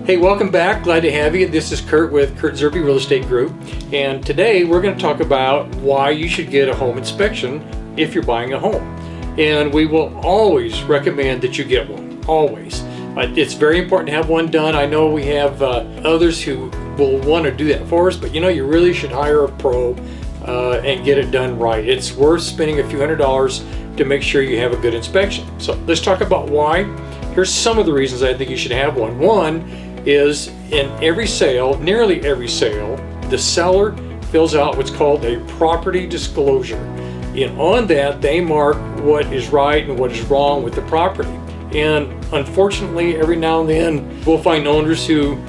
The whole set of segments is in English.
Hey, welcome back. Glad to have you. This is Kurt with Kurt Zerby Real Estate Group, and today we're going to talk about why you should get a home inspection if you're buying a home. And we will always recommend that you get one, always. It's very important to have one done. I know we have others who will want to do that for us, but you really should hire a pro and get it done right. It's worth spending a few $100s to make sure you have a good inspection. So let's talk about why. Here's some of the reasons I think you should have one. One is in every sale, nearly every sale, the seller fills out what's called a property disclosure. And on that, they mark what is right and what is wrong with the property. And unfortunately, every now and then, we'll find owners who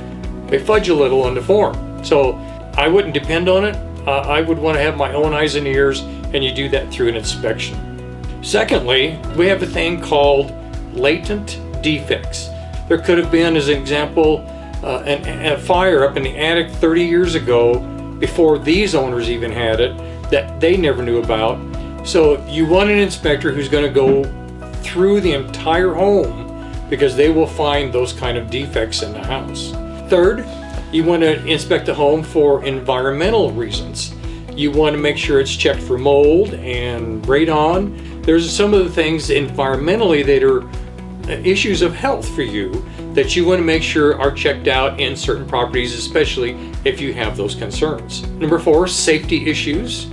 they fudge a little on the form. So I wouldn't depend on it. I would want to have my own eyes and ears, and you do that through an inspection. Secondly, we have a thing called latent defects. There could have been, as an example, a fire up in the attic 30 years ago before these owners even had it that they never knew about. So you want an inspector who's going to go through the entire home because they will find those kind of defects in the house. Third, you want to inspect the home for environmental reasons. You want to make sure it's checked for mold and radon. There's some of the things environmentally that are issues of health for you that you want to make sure are checked out in certain properties, especially if you have those concerns. Number 4, safety issues.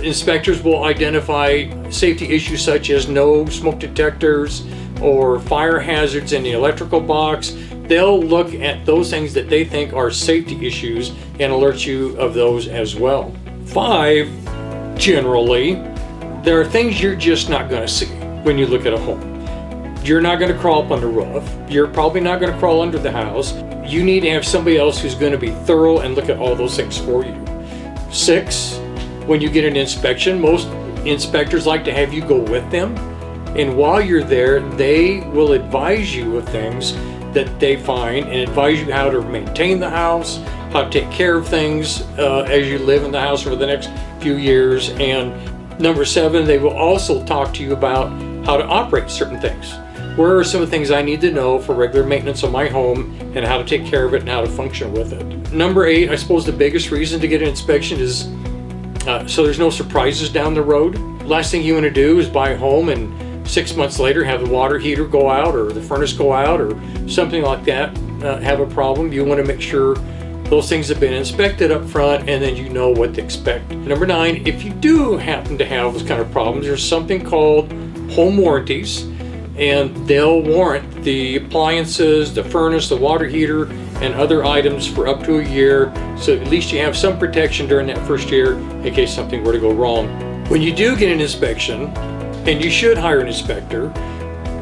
Inspectors will identify safety issues such as no smoke detectors or fire hazards in the electrical box. They'll look at those things that they think are safety issues and alert you of those as well. 5, generally, there are things you're just not going to see when you look at a home. You're not going to crawl up on the roof. You're probably not going to crawl under the house. You need to have somebody else who's going to be thorough and look at all those things for you. 6, when you get an inspection, most inspectors like to have you go with them. And while you're there, they will advise you of things that they find and advise you how to maintain the house, how to take care of things as you live in the house for the next few years. And number 7, they will also talk to you about how to operate certain things. Where are some of the things I need to know for regular maintenance of my home and how to take care of it and how to function with it? Number 8, I suppose the biggest reason to get an inspection is so there's no surprises down the road. Last thing you want to do is buy a home and 6 months later have the water heater go out or the furnace go out or something like that, have a problem. You want to make sure those things have been inspected up front and then you know what to expect. Number 9, if you do happen to have those kind of problems, there's something called home warranties, and they'll warrant the appliances, the furnace, the water heater, and other items for up to a year, so at least you have some protection during that first year in case something were to go wrong. When you do get an inspection, and you should hire an inspector,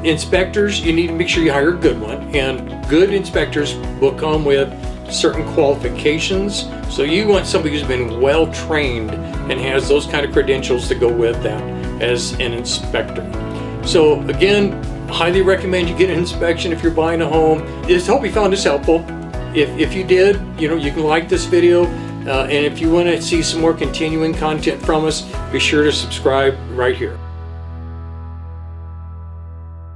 inspectors, you need to make sure you hire a good one, and good inspectors will come with certain qualifications. So you want somebody who's been well trained and has those kind of credentials to go with that as an inspector. So again, highly recommend you get an inspection if you're buying a home. I hope you found this helpful. If you did, you can like this video, and if you want to see some more continuing content from us, be sure to subscribe right here.